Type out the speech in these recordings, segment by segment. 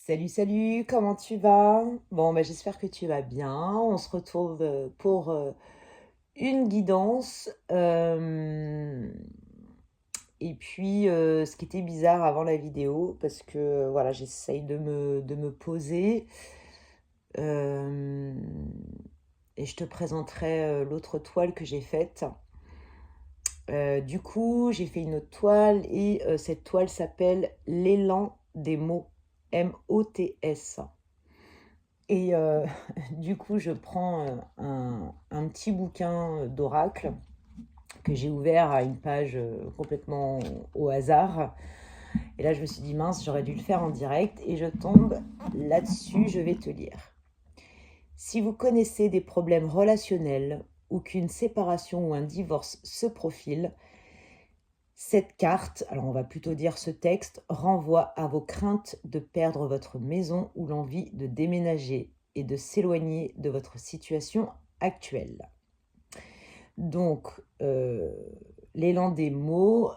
Salut, salut, comment tu vas? Bon, bah, j'espère que tu vas bien. On se retrouve pour une guidance. Et puis, ce qui était bizarre avant la vidéo, parce que voilà, j'essaye de me poser. euh, et je te présenterai l'autre toile que j'ai faite. Du coup, j'ai fait une autre toile et cette toile s'appelle L'élan des mots. MOTS. Et du coup, je prends un petit bouquin d'oracle que j'ai ouvert à une page complètement au hasard. Et là, je me suis dit, mince, j'aurais dû le faire en direct. Et je tombe là-dessus, je vais te lire. Si vous connaissez des problèmes relationnels ou qu'une séparation ou un divorce se profile, cette carte, alors on va plutôt dire ce texte, renvoie à vos craintes de perdre votre maison ou l'envie de déménager et de s'éloigner de votre situation actuelle. Donc, l'élan des mots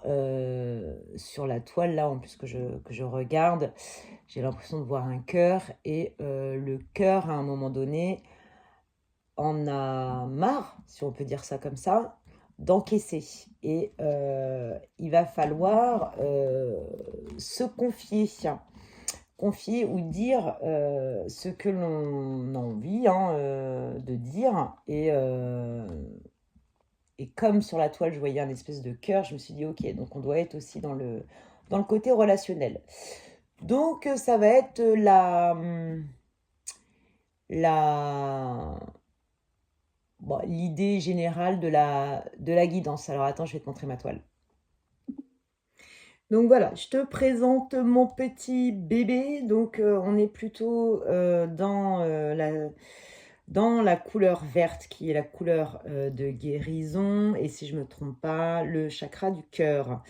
sur la toile, là, en plus que je regarde, j'ai l'impression de voir un cœur et le cœur, à un moment donné, en a marre, si on peut dire ça comme ça, d'encaisser. Et il va falloir se confier ou dire ce que l'on a envie de dire. Et comme sur la toile, je voyais un espèce de cœur, je me suis dit, ok, donc on doit être aussi dans le côté relationnel. Donc, ça va être la, bon, l'idée générale de la guidance. Alors attends, je vais te montrer ma toile. Donc voilà, je te présente mon petit bébé. Donc on est plutôt dans la couleur verte qui est la couleur de guérison. Et si je ne me trompe pas, le chakra du cœur.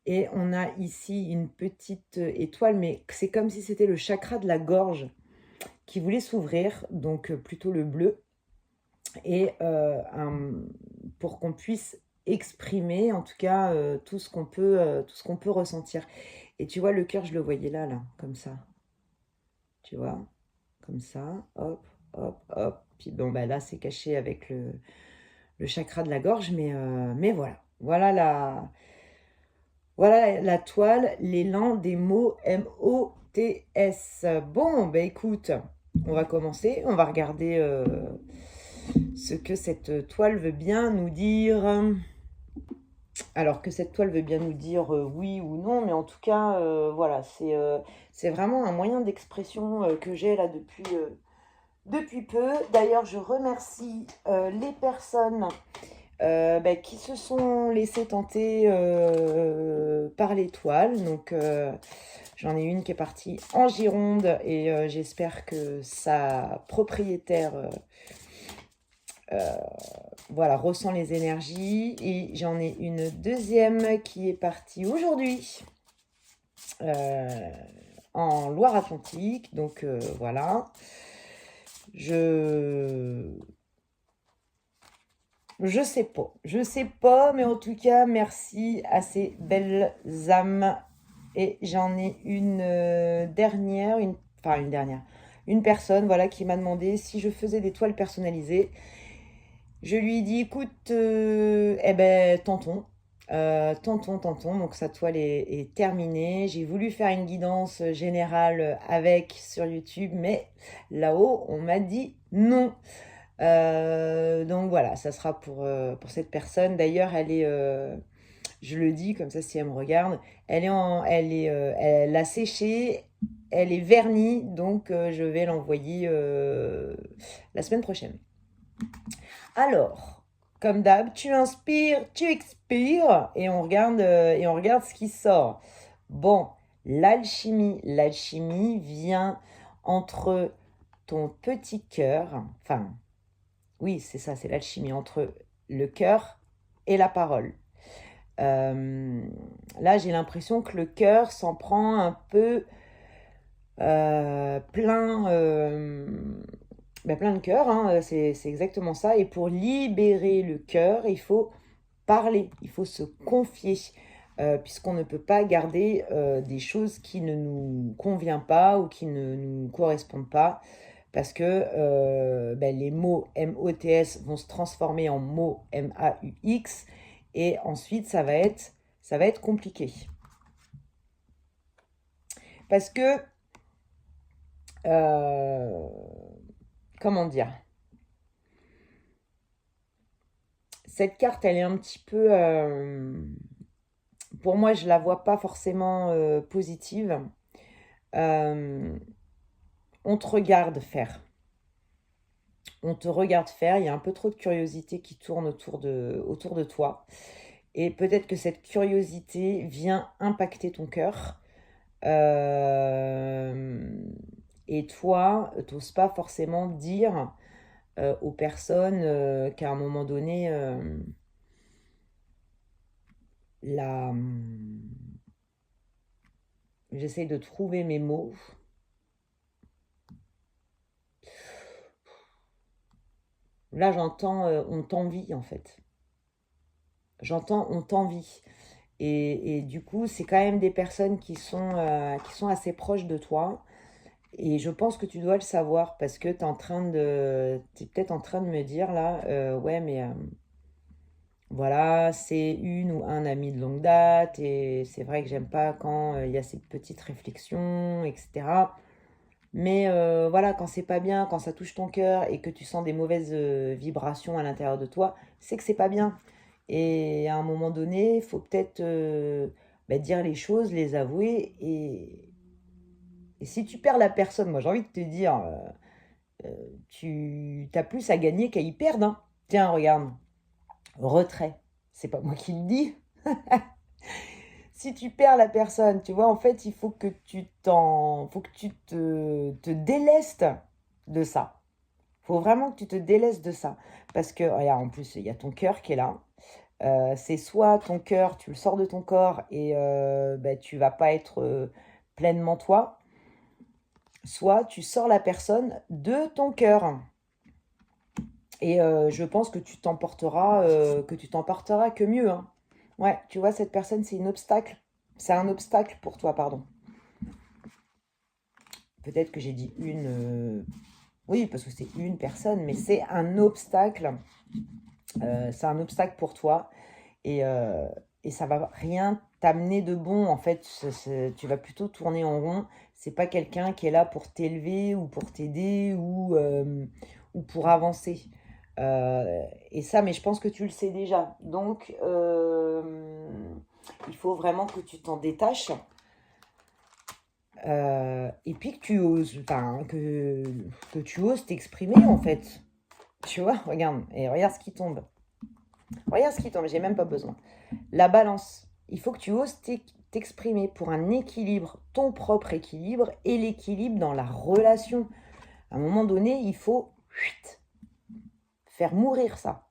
Et on a ici une petite étoile, mais c'est comme si c'était le chakra de la gorge qui voulait s'ouvrir, donc plutôt le bleu. Et pour qu'on puisse exprimer en tout cas tout ce qu'on peut ressentir. Et tu vois, le cœur, je le voyais là, comme ça. Tu vois, comme ça, hop, hop, hop. Puis bon, bah là, c'est caché avec le chakra de la gorge, mais voilà. Voilà la toile, l'élan des mots MOTS. Bon, bah écoute, on va commencer, on va regarder ce que cette toile veut bien nous dire. Alors que cette toile veut bien nous dire oui ou non, mais en tout cas, voilà, c'est vraiment un moyen d'expression que j'ai là depuis peu. D'ailleurs, je remercie les personnes qui se sont laissées tenter par l'étoile. Donc, j'en ai une qui est partie en Gironde et j'espère que sa propriétaire voilà, ressent les énergies. Et j'en ai une deuxième qui est partie aujourd'hui en Loire-Atlantique. Donc voilà. Je sais pas. Je sais pas, mais en tout cas, merci à ces belles âmes. Et j'en ai une dernière, enfin une dernière, une personne voilà, qui m'a demandé si je faisais des toiles personnalisées. Je lui ai dit, écoute, eh ben, tentons. Tentons. Donc, sa toile est terminée. J'ai voulu faire une guidance générale avec sur YouTube, mais là-haut, on m'a dit non. Donc voilà, ça sera pour cette personne. D'ailleurs, je le dis comme ça si elle me regarde, elle a séché, elle est vernie, donc je vais l'envoyer la semaine prochaine. Alors, comme d'hab, tu inspires, tu expires et on regarde ce qui sort. Bon, l'alchimie vient entre ton petit cœur, enfin, oui, c'est ça, c'est l'alchimie entre le cœur et la parole. Là, j'ai l'impression que le cœur s'en prend un peu plein de cœur, hein, c'est exactement ça. Et pour libérer le cœur, il faut parler, il faut se confier. puisqu'on ne peut pas garder des choses qui ne nous conviennent pas ou qui ne nous correspondent pas, parce que ben, les mots MOTS vont se transformer en mots MAUX, et ensuite ça va être compliqué. Parce que, euh, comment dire, cette carte, elle est un petit peu, pour moi, je la vois pas forcément positive. Euh, on te regarde faire. On te regarde faire. Il y a un peu trop de curiosité qui tourne autour de toi. Et peut-être que cette curiosité vient impacter ton cœur. Euh, et toi, t'oses pas forcément dire aux personnes qu'à un moment donné, la... j'essaye de trouver mes mots. Là, j'entends on t'envie en fait. J'entends on t'envie. Et du coup, c'est quand même des personnes qui sont assez proches de toi. Et je pense que tu dois le savoir parce que t'es peut-être en train de me dire là, ouais, mais voilà, c'est une ou un ami de longue date et c'est vrai que j'aime pas quand il y a ces petites réflexions, etc. Mais voilà, quand c'est pas bien, quand ça touche ton cœur et que tu sens des mauvaises vibrations à l'intérieur de toi, c'est que c'est pas bien. Et à un moment donné, il faut peut-être bah, dire les choses, les avouer. Et si tu perds la personne, moi j'ai envie de te dire, tu as plus à gagner qu'à y perdre, hein. Tiens, regarde, retrait. C'est pas moi qui le dis. Si tu perds la personne, tu vois, en fait, il faut que faut que tu te délestes de ça. Faut vraiment que tu te délaisses de ça. Parce que, regarde, en plus, il y a ton cœur qui est là. C'est soit ton cœur, tu le sors de ton corps et bah, tu vas pas être pleinement toi, soit tu sors la personne de ton cœur. Et je pense que tu t'emporteras que mieux, hein. Ouais, tu vois, cette personne, c'est un obstacle. C'est un obstacle pour toi, pardon. Peut-être que j'ai dit une. Oui, parce que c'est une personne, mais c'est un obstacle pour toi. Et, euh, et ça va rien t'amener de bon. En fait, tu vas plutôt tourner en rond. C'est pas quelqu'un qui est là pour t'élever ou pour t'aider ou pour avancer. Et ça, mais je pense que tu le sais déjà. Donc, il faut vraiment que tu t'en détaches. Et puis que tu oses, enfin, que tu oses t'exprimer en fait. Tu vois, regarde, et regarde ce qui tombe. Regarde ce qui tombe, j'ai même pas besoin. La balance. Il faut que tu oses t'exprimer pour un équilibre, ton propre équilibre et l'équilibre dans la relation. À un moment donné, il faut faire mourir ça.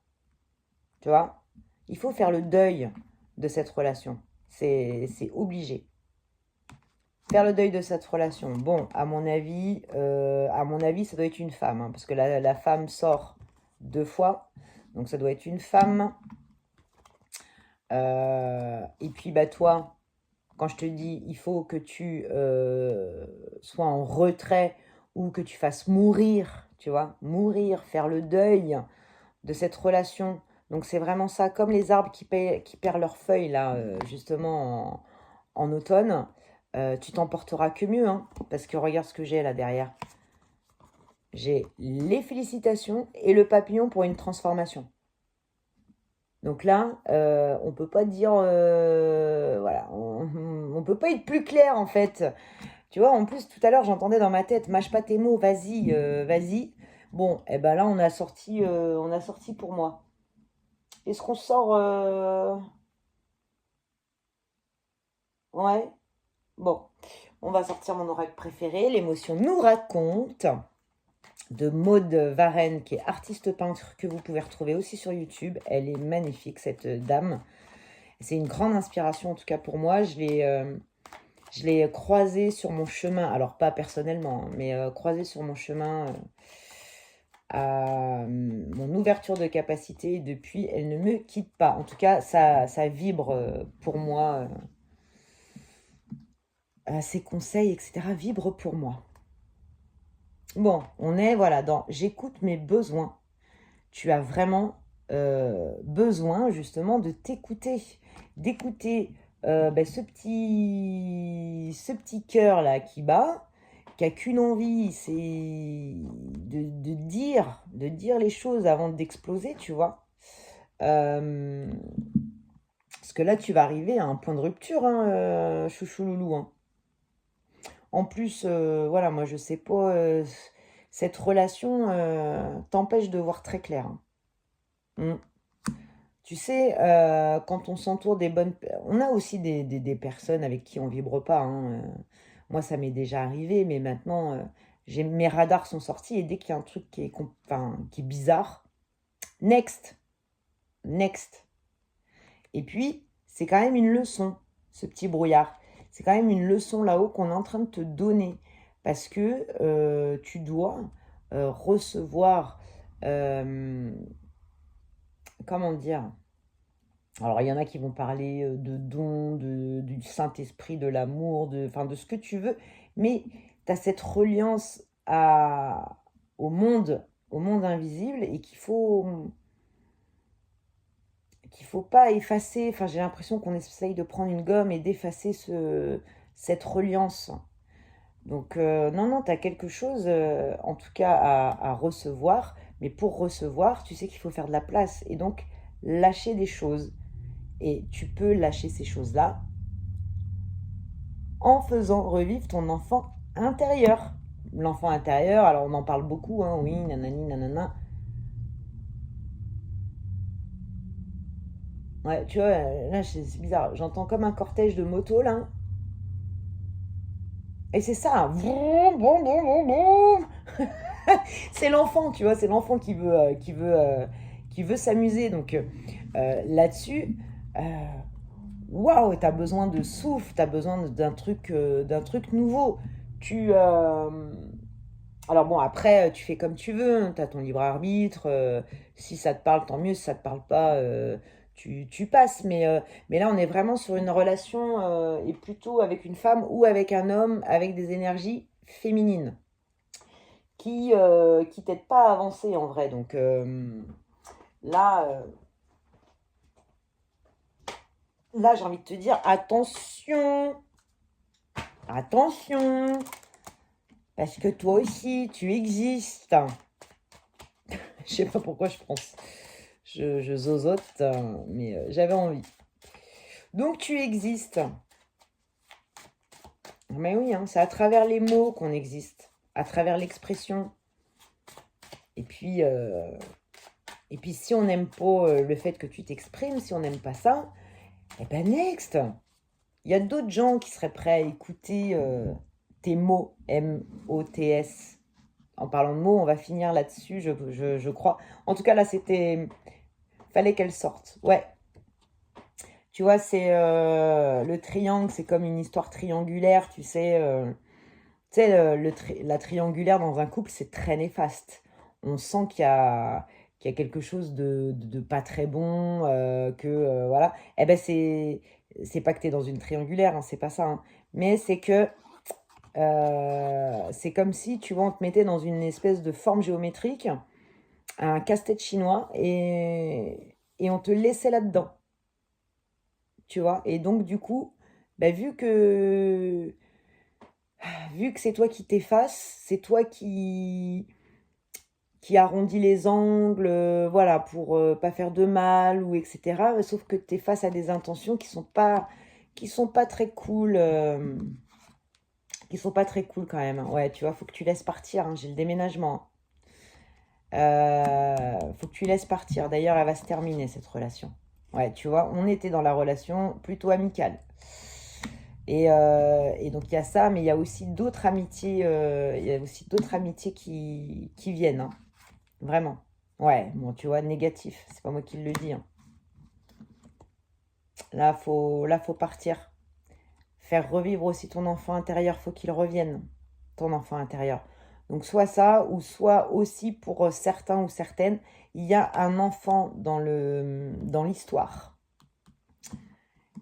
Tu vois? Il faut faire le deuil de cette relation. C'est obligé. Faire le deuil de cette relation. Bon, à mon avis, ça doit être une femme, hein, parce que la femme sort deux fois, donc ça doit être une femme. Et puis, bah toi, quand je te dis, il faut que tu sois en retrait ou que tu fasses mourir, tu vois, mourir, faire le deuil de cette relation. Donc c'est vraiment ça, comme les arbres qui perdent leurs feuilles là, justement en automne. Tu t'en porteras que mieux, hein, parce que regarde ce que j'ai là derrière. J'ai les félicitations et le papillon pour une transformation. Donc là, on peut pas dire, voilà, on peut pas être plus clair en fait. Tu vois, en plus tout à l'heure j'entendais dans ma tête, mâche pas tes mots, vas-y, vas-y. Bon, et ben là on a sorti pour moi. Est-ce qu'on sort, ouais, bon, on va sortir mon oracle préféré, l'émotion nous raconte, de Maude Varenne, qui est artiste peintre, que vous pouvez retrouver aussi sur YouTube. Elle est magnifique, cette dame. C'est une grande inspiration, en tout cas pour moi. Je l'ai croisée sur mon chemin, alors pas personnellement, hein, mais croisée sur mon chemin à mon ouverture de capacité. Et depuis, elle ne me quitte pas. En tout cas, ça vibre pour moi. Ses conseils, etc. vibrent pour moi. Bon, on est voilà dans j'écoute mes besoins. Tu as vraiment besoin justement de t'écouter, d'écouter ce petit cœur là qui bat, qui a qu'une envie, c'est de dire les choses avant d'exploser, tu vois. Euh, Parce que là, tu vas arriver à un point de rupture, hein, chouchou loulou, hein. En plus, voilà, moi je sais pas, cette relation t'empêche de voir très clair, hein. Mm. Tu sais, quand on s'entoure des bonnes... On a aussi des personnes avec qui on vibre pas, hein. Moi, ça m'est déjà arrivé, mais maintenant, mes radars sont sortis et dès qu'il y a un truc enfin, qui est bizarre, next, next. Et puis, c'est quand même une leçon, ce petit brouillard. C'est quand même une leçon là-haut qu'on est en train de te donner. Parce que tu dois recevoir, euh, comment dire, alors il y en a qui vont parler de dons, du Saint-Esprit, de l'amour, enfin, de ce que tu veux, mais tu as cette reliance au monde invisible et qu'il faut pas effacer. Enfin, j'ai l'impression qu'on essaye de prendre une gomme et d'effacer cette reliance. Donc, non, non, tu as quelque chose, en tout cas, à recevoir. Mais pour recevoir, tu sais qu'il faut faire de la place. Et donc, lâcher des choses. Et tu peux lâcher ces choses-là en faisant revivre ton enfant intérieur. L'enfant intérieur, alors on en parle beaucoup, hein, oui, nanani, nanana. Ouais, tu vois, là, c'est bizarre. J'entends comme un cortège de motos, là. Et c'est ça. Vroom, vroom, vroom, vroom, vroom. C'est l'enfant, tu vois, c'est l'enfant qui veut s'amuser. Donc là-dessus, euh, waouh, t'as besoin de souffle, t'as besoin d'un truc nouveau. Tu, alors bon, après, tu fais comme tu veux, hein, t'as ton libre arbitre. Si ça te parle, tant mieux. Si ça te parle pas, tu passes. Mais là, on est vraiment sur une relation et plutôt avec une femme ou avec un homme avec des énergies féminines qui t'aident pas à avancer en vrai. Donc là, euh, là, j'ai envie de te dire attention, attention, parce que toi aussi, tu existes. Je sais pas pourquoi je pense. Je zozote, mais j'avais envie. Donc tu existes. Mais oui, hein, c'est à travers les mots qu'on existe, à travers l'expression. Et puis, euh, et puis si on n'aime pas le fait que tu t'exprimes, si on n'aime pas ça, eh ben next. Il y a d'autres gens qui seraient prêts à écouter tes mots, M-O-T-S. En parlant de mots, on va finir là-dessus, je crois. En tout cas, là, c'était... Fallait qu'elle sorte. Ouais. Tu vois, c'est le triangle, c'est comme une histoire triangulaire, tu sais. Tu sais, la triangulaire dans un couple, c'est très néfaste. On sent qu'il y a quelque chose de pas très bon, voilà. Eh ben, c'est pas que t'es dans une triangulaire, hein, c'est pas ça, hein. Mais c'est que c'est comme si, tu vois, on te mettait dans une espèce de forme géométrique, un casse-tête chinois, et on te laissait là-dedans, tu vois. Et donc, du coup, bah, vu que c'est toi qui t'effaces, c'est toi qui arrondis les angles, voilà, pour pas faire de mal, ou etc. Sauf que tu es face à des intentions qui sont pas très cool. Qui sont pas très cool quand même, hein. Ouais, tu vois, faut que tu laisses partir, hein, j'ai le déménagement, hein. Faut que tu laisses partir. D'ailleurs, elle va se terminer, cette relation. Ouais, tu vois, on était dans la relation plutôt amicale. Et donc, il y a ça, mais il y a aussi d'autres amitiés, il y a aussi d'autres amitiés qui viennent, hein. Vraiment. Ouais, bon, tu vois, négatif. C'est pas moi qui le dis, hein. Là, faut partir. Faire revivre aussi ton enfant intérieur. Faut qu'il revienne, ton enfant intérieur. Donc soit ça, ou soit aussi pour certains ou certaines, il y a un enfant dans l'histoire.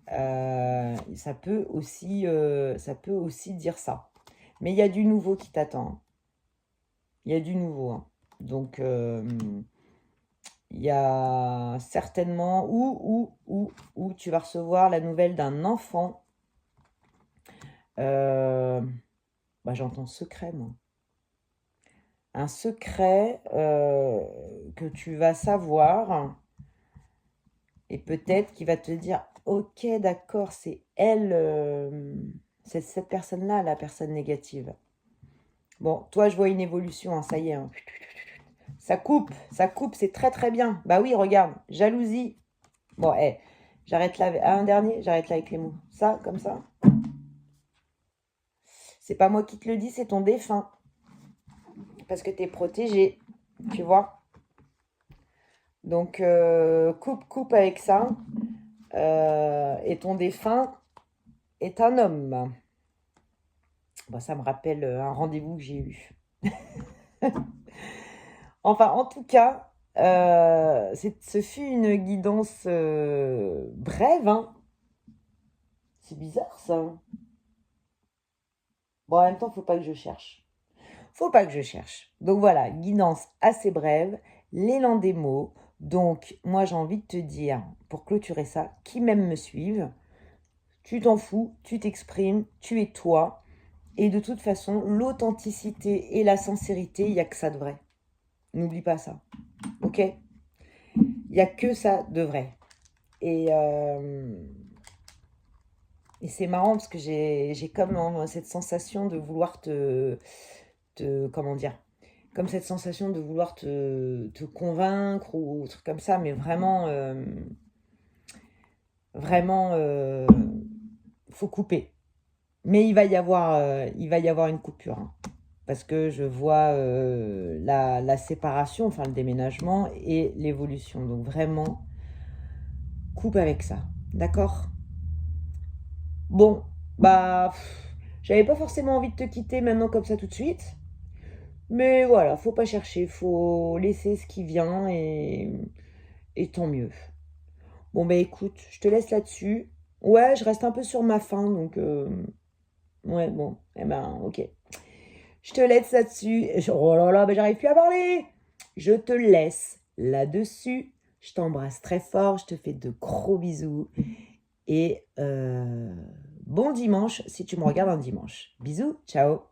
Ça peut aussi dire ça. Mais il y a du nouveau qui t'attend. Il y a du nouveau, hein. Donc, il y a certainement où tu vas recevoir la nouvelle d'un enfant. J'entends secret, moi. Un secret que tu vas savoir et peut-être qu'il va te dire « Ok, d'accord, c'est elle, c'est cette personne-là, la personne négative. » Bon, toi, je vois une évolution, hein, ça y est. Hein. Ça coupe, c'est très très bien. Bah oui, regarde, jalousie. Bon, j'arrête là, un dernier, j'arrête là avec les mots. Ça, comme ça. C'est pas moi qui te le dis, c'est ton défunt. Parce que t'es protégé, tu vois. Donc, coupe avec ça. Et ton défunt est un homme. Bon, ça me rappelle un rendez-vous que j'ai eu. Enfin, en tout cas, ce fut une guidance brève, hein. C'est bizarre, ça. Bon, en même temps, faut pas que je cherche. Faut pas que je cherche. Donc voilà, guidance assez brève, l'élan des mots. Donc, moi, j'ai envie de te dire, pour clôturer ça, qui m'aime me suive. Tu t'en fous, tu t'exprimes, tu es toi. Et de toute façon, l'authenticité et la sincérité, il n'y a que ça de vrai. N'oublie pas ça. Ok ? Il n'y a que ça de vrai. Et c'est marrant parce que j'ai comme cette sensation de vouloir comment dire, comme cette sensation de vouloir te convaincre ou truc comme ça, mais vraiment, faut couper. Mais il va y avoir une coupure, hein, parce que je vois la séparation, enfin le déménagement et l'évolution. Donc vraiment, coupe avec ça, d'accord ? Bon, j'avais pas forcément envie de te quitter maintenant comme ça tout de suite. Mais voilà, faut pas chercher, faut laisser ce qui vient et tant mieux. Bon, écoute, je te laisse là-dessus. Ouais, je reste un peu sur ma faim, donc ouais, bon, ok. Je te laisse là-dessus. Oh là là, j'arrive plus à parler. Je te laisse là-dessus. Je t'embrasse très fort, je te fais de gros bisous. Et bon dimanche si tu me regardes un dimanche. Bisous, ciao.